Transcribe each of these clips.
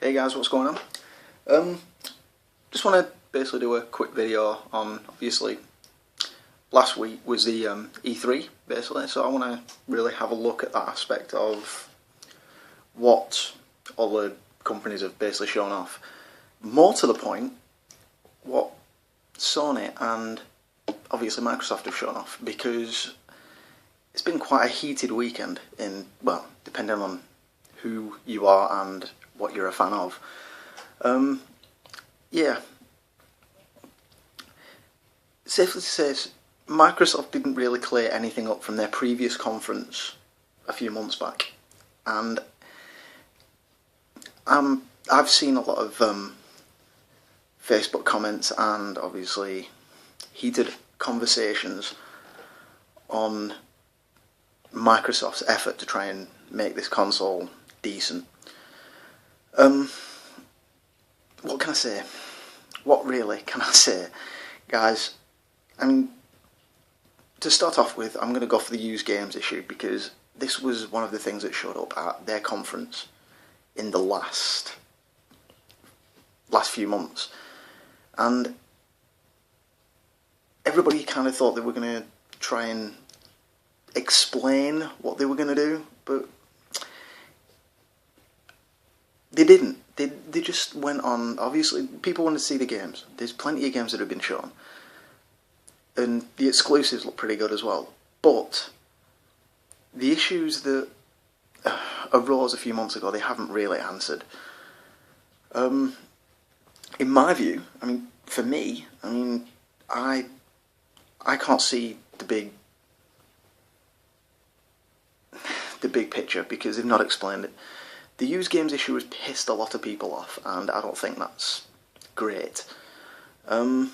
Hey guys, what's going on? Just want to basically do a quick video on, obviously, last week was the E3, basically, so I want to really have a look at that aspect of what all the companies have basically shown off. More to the point, what Sony and obviously Microsoft have shown off, because it's been quite a heated weekend in, well, depending on who you are and what you're a fan of. Yeah. Safely to say, Microsoft didn't really clear anything up from their previous conference a few months back, and I've seen a lot of Facebook comments and obviously heated conversations on Microsoft's effort to try and make this console decent. What can I say? What really can I say? Guys, I mean, to start off with, I'm going to go for the used games issue, because this was one of the things that showed up at their conference in the last few months. And everybody kind of thought they were going to try and explain what they were going to do, but they didn't. They just went on. Obviously, people want to see the games. There's plenty of games that have been shown, and the exclusives look pretty good as well. But the issues that arose a few months ago, they haven't really answered. In my view, I mean, for me, I mean, I can't see the big picture, because they've not explained it. The used games issue has pissed a lot of people off, and I don't think that's great. As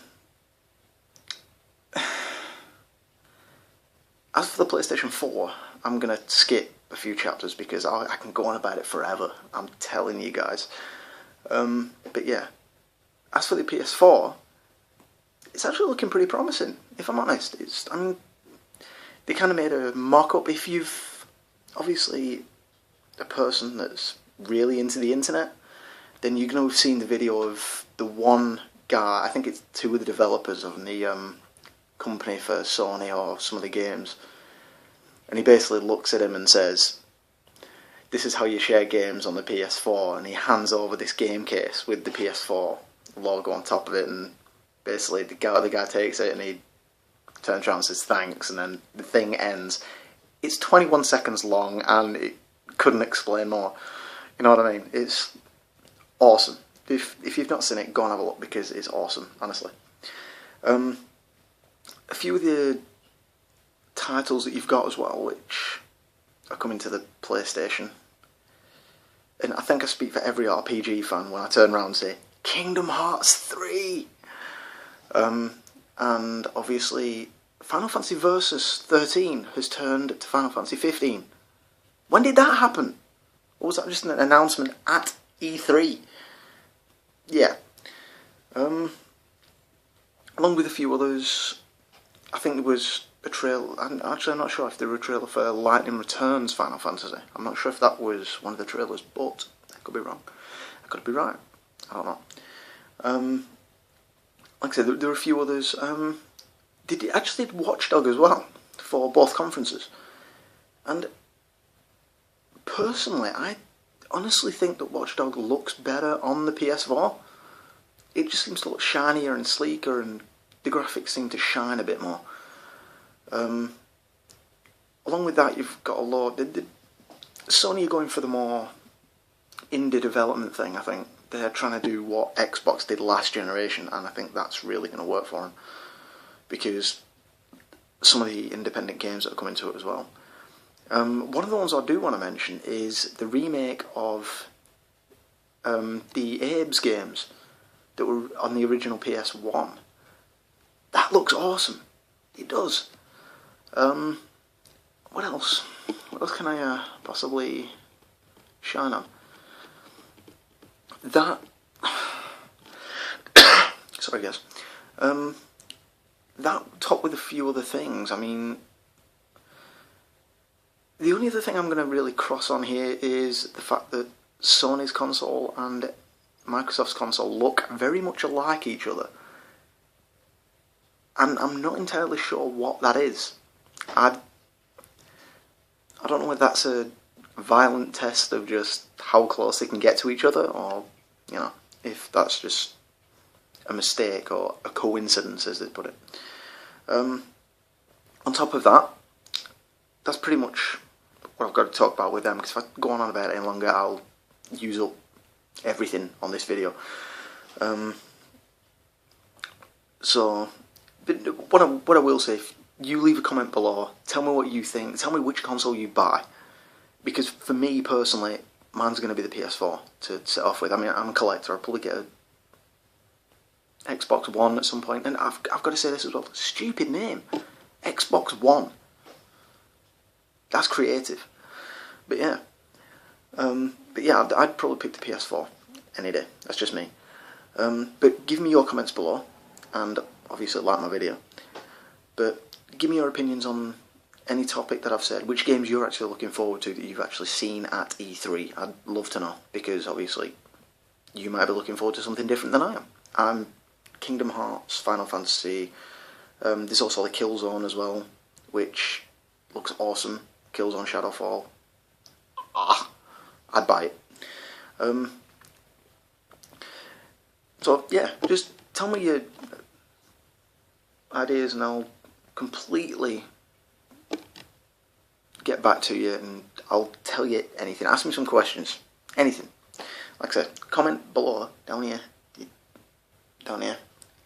for the PlayStation 4, I'm going to skip a few chapters because I can go on about it forever, I'm telling you guys. But yeah, as for the PS4, it's actually looking pretty promising, if I'm honest. I mean, they kind of made a mock-up. If you've obviously a person that's really into the internet, then you're going to have seen the video of the one guy, I think it's two of the developers of the company for Sony or some of the games, and he basically looks at him and says, "This is how you share games on the PS4," and he hands over this game case with the PS4 logo on top of it, and basically the guy takes it and he turns around and says thanks, and then the thing ends. It's 21 seconds long, and it couldn't explain more. You know what I mean? It's awesome. If you've not seen it, go and have a look, because it's awesome, honestly. A few of the titles that you've got as well, which are coming to the PlayStation, and I think I speak for every RPG fan when I turn around and say, Kingdom Hearts 3! And obviously, Final Fantasy Versus 13 has turned to Final Fantasy 15. When did that happen? Or was that just an announcement at E3? Yeah. Along with a few others, I think there was a trailer. I'm not sure if there was a trailer for Lightning Returns Final Fantasy. I'm not sure if that was one of the trailers, but I could be wrong. I could be right. I don't know. Like I said, there were a few others. They actually did Watch Dogs as well for both conferences, and personally, I honestly think that Watch Dogs looks better on the PS4. It just seems to look shinier and sleeker, and the graphics seem to shine a bit more. Along with that, you've got a lot. Sony are going for the more indie development thing, I think. They're trying to do what Xbox did last generation, and I think that's really going to work for them, because some of the independent games that are coming to it as well. One of the ones I do want to mention is the remake of the Abe's games that were on the original PS1. That looks awesome. It does. What else? What else can I possibly shine on? That... Sorry guys. That topped with a few other things. I mean, the only other thing I'm going to really cross on here is the fact that Sony's console and Microsoft's console look very much alike each other. And I'm not entirely sure what that is. I don't know if that's a violent test of just how close they can get to each other, or, you know, if that's just a mistake or a coincidence, as they put it. On top of that, that's pretty much what I've got to talk about with them, because if I go on about it any longer, I'll use up everything on this video. So, but what I will say, if you leave a comment below, tell me what you think, tell me which console you buy, because for me personally, mine's going to be the PS4 to set off with. I mean, I'm a collector, I'll probably get a Xbox One at some point, and I've got to say this as well, stupid name, Xbox One. That's creative. But yeah, I'd probably pick the PS4 any day. That's just me. But give me your comments below, and obviously like my video. But give me your opinions on any topic that I've said, which games you're actually looking forward to that you've actually seen at E3. I'd love to know, because obviously you might be looking forward to something different than I am. I'm Kingdom Hearts, Final Fantasy. There's also the Killzone as well, which looks awesome. Killzone Shadowfall. I'd buy it. So yeah, just tell me your ideas and I'll completely get back to you, and I'll tell you anything. Ask me some questions, anything. Like I said, comment below down here,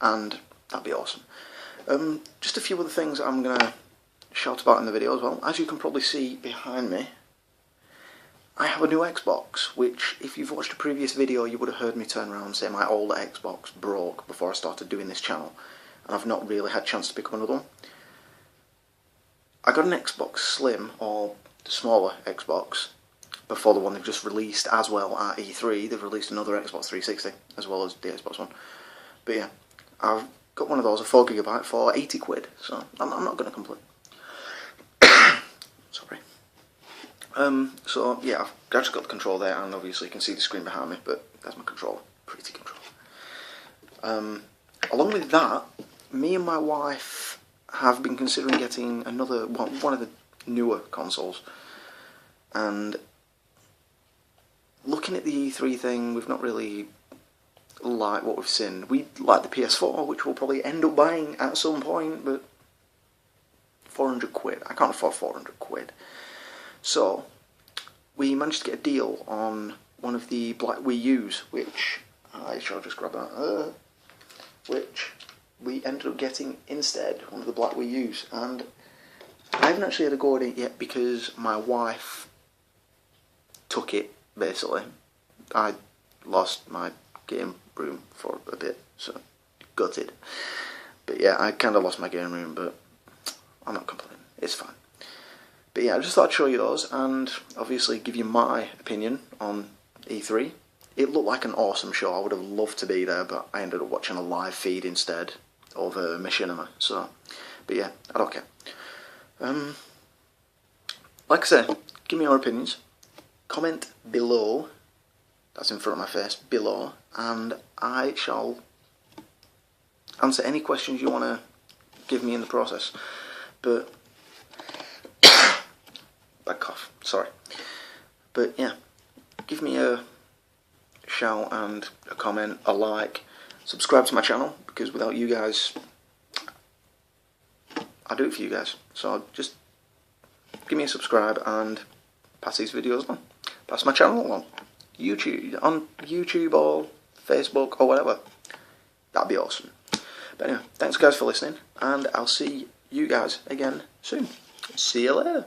and that'd be awesome. Just a few other things I'm gonna shout about in the video as well. As you can probably see behind me, I have a new Xbox, which if you've watched a previous video you would have heard me turn around and say my old Xbox broke before I started doing this channel, and I've not really had a chance to pick up another one. I got an Xbox Slim, or the smaller Xbox, before the one they've just released as well at E3. They've released another Xbox 360 as well as the Xbox One. But yeah, I've got one of those, a 4GB for 80 quid, so I'm not going to complain. Sorry. So yeah, I've just got the controller there, and obviously you can see the screen behind me, but that's my controller. Pretty controller. Along with that, me and my wife have been considering getting another one of the newer consoles, and looking at the E3 thing, we've not really liked what we've seen. We like the PS4, which we'll probably end up buying at some point, but 400 quid, I can't afford 400 quid. So we managed to get a deal on one of the Black Wii U's, which I shall just grab that, which we ended up getting instead, one of the Black Wii U's, and I haven't actually had a go at it yet because my wife took it, basically. I lost my game room for a bit, so gutted. But yeah, I kind of lost my game room, but I'm not complaining, it's fine. But yeah, I just thought I'd show you those, and obviously give you my opinion on E3. It looked like an awesome show. I would have loved to be there, but I ended up watching a live feed instead over Machinima. So, but yeah, I don't care. Like I said, give me your opinions. Comment below. That's in front of my face, below, and I shall answer any questions you want to give me in the process. But bad cough, sorry. But yeah, give me a shout and a comment, a like, subscribe to my channel, because without you guys, I do it for you guys. So just give me a subscribe and pass these videos on. Pass my channel along. On YouTube or Facebook or whatever. That'd be awesome. But anyway, thanks guys for listening, and I'll see you guys again soon. See you later.